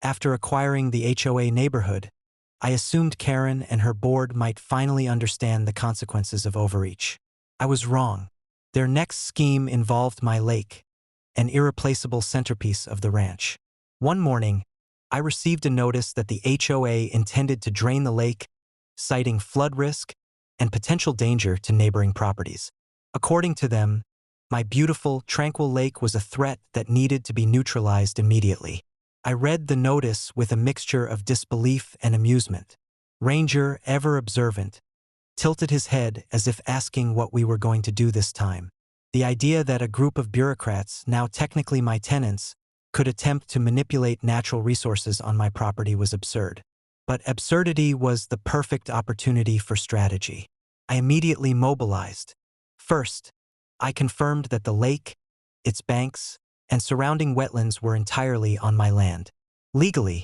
After acquiring the HOA neighborhood, I assumed Karen and her board might finally understand the consequences of overreach. I was wrong. Their next scheme involved my lake, an irreplaceable centerpiece of the ranch. One morning, I received a notice that the HOA intended to drain the lake, citing flood risk and potential danger to neighboring properties. According to them, my beautiful, tranquil lake was a threat that needed to be neutralized immediately. I read the notice with a mixture of disbelief and amusement. Ranger, ever observant, tilted his head as if asking what we were going to do this time. The idea that a group of bureaucrats, now technically my tenants, could attempt to manipulate natural resources on my property was absurd. But absurdity was the perfect opportunity for strategy. I immediately mobilized. First, I confirmed that the lake, its banks, and surrounding wetlands were entirely on my land. Legally,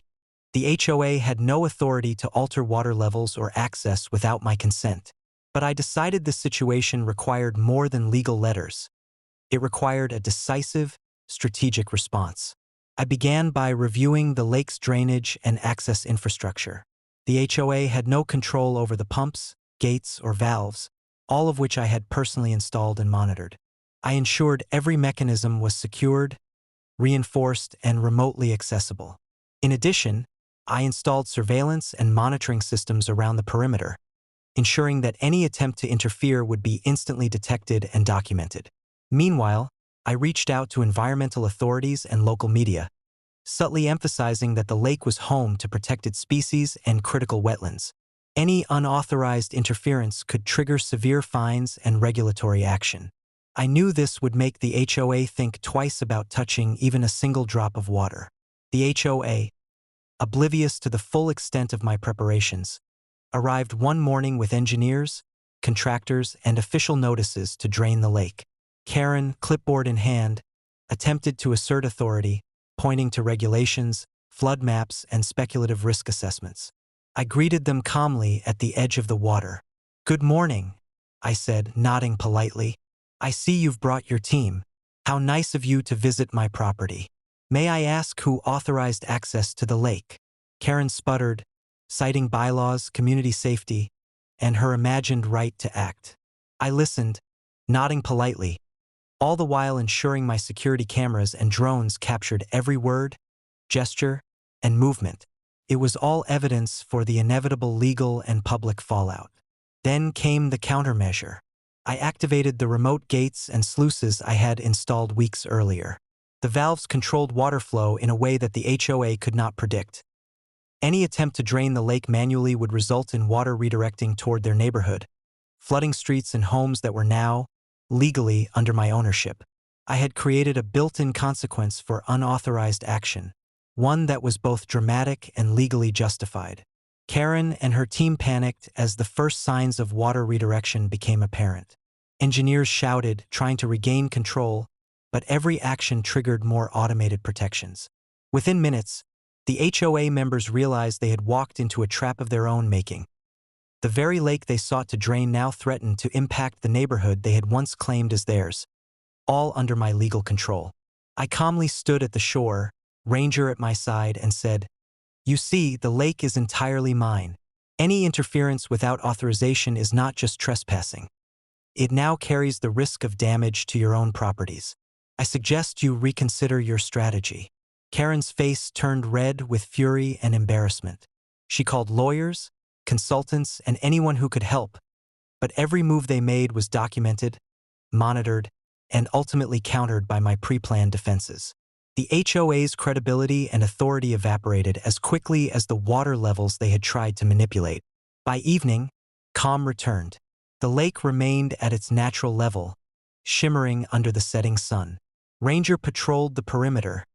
the HOA had no authority to alter water levels or access without my consent. But I decided the situation required more than legal letters. It required a decisive, strategic response. I began by reviewing the lake's drainage and access infrastructure. The HOA had no control over the pumps, gates, or valves, all of which I had personally installed and monitored. I ensured every mechanism was secured, reinforced, and remotely accessible. In addition, I installed surveillance and monitoring systems around the perimeter, ensuring that any attempt to interfere would be instantly detected and documented. Meanwhile, I reached out to environmental authorities and local media, subtly emphasizing that the lake was home to protected species and critical wetlands. Any unauthorized interference could trigger severe fines and regulatory action. I knew this would make the HOA think twice about touching even a single drop of water. The HOA, oblivious to the full extent of my preparations, arrived one morning with engineers, contractors, and official notices to drain the lake. Karen, clipboard in hand, attempted to assert authority, pointing to regulations, flood maps, and speculative risk assessments. I greeted them calmly at the edge of the water. "Good morning," I said, nodding politely. "I see you've brought your team. How nice of you to visit my property. May I ask who authorized access to the lake?" Karen sputtered, citing bylaws, community safety, and her imagined right to act. I listened, nodding politely, all the while ensuring my security cameras and drones captured every word, gesture, and movement. It was all evidence for the inevitable legal and public fallout. Then came the countermeasure. I activated the remote gates and sluices I had installed weeks earlier. The valves controlled water flow in a way that the HOA could not predict. Any attempt to drain the lake manually would result in water redirecting toward their neighborhood, flooding streets and homes that were now, legally, under my ownership. I had created a built-in consequence for unauthorized action, one that was both dramatic and legally justified. Karen and her team panicked as the first signs of water redirection became apparent. Engineers shouted, trying to regain control, but every action triggered more automated protections. Within minutes, the HOA members realized they had walked into a trap of their own making. The very lake they sought to drain now threatened to impact the neighborhood they had once claimed as theirs, all under my legal control. I calmly stood at the shore, Ranger at my side, and said, "You see, the lake is entirely mine. Any interference without authorization is not just trespassing. It now carries the risk of damage to your own properties. I suggest you reconsider your strategy." Karen's face turned red with fury and embarrassment. She called lawyers, consultants, and anyone who could help, but every move they made was documented, monitored, and ultimately countered by my pre-planned defenses. The HOA's credibility and authority evaporated as quickly as the water levels they had tried to manipulate. By evening, calm returned. The lake remained at its natural level, shimmering under the setting sun. Ranger patrolled the perimeter,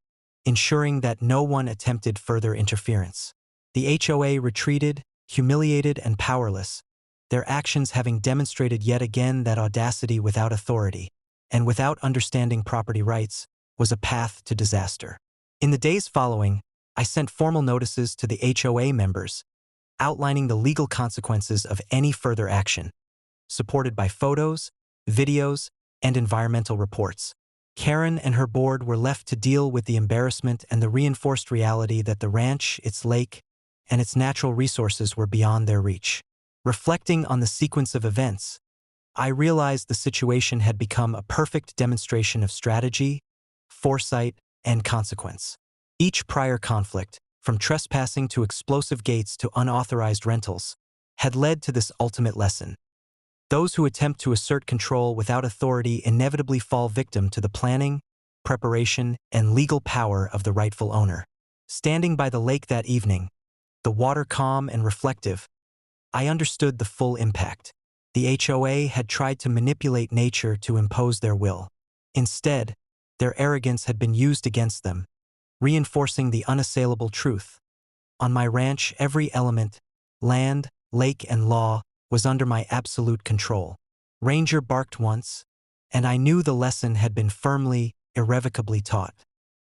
ensuring that no one attempted further interference. The HOA retreated, humiliated and powerless, their actions having demonstrated yet again that audacity without authority, and without understanding property rights, was a path to disaster. In the days following, I sent formal notices to the HOA members, outlining the legal consequences of any further action, supported by photos, videos, and environmental reports. Karen and her board were left to deal with the embarrassment and the reinforced reality that the ranch, its lake, and its natural resources were beyond their reach. Reflecting on the sequence of events, I realized the situation had become a perfect demonstration of strategy, foresight, and consequence. Each prior conflict, from trespassing to explosive gates to unauthorized rentals, had led to this ultimate lesson. Those who attempt to assert control without authority inevitably fall victim to the planning, preparation, and legal power of the rightful owner. Standing by the lake that evening, the water calm and reflective, I understood the full impact. The HOA had tried to manipulate nature to impose their will. Instead, their arrogance had been used against them, reinforcing the unassailable truth. On my ranch, every element, land, lake, and law, was under my absolute control. Ranger barked once, and I knew the lesson had been firmly, irrevocably taught.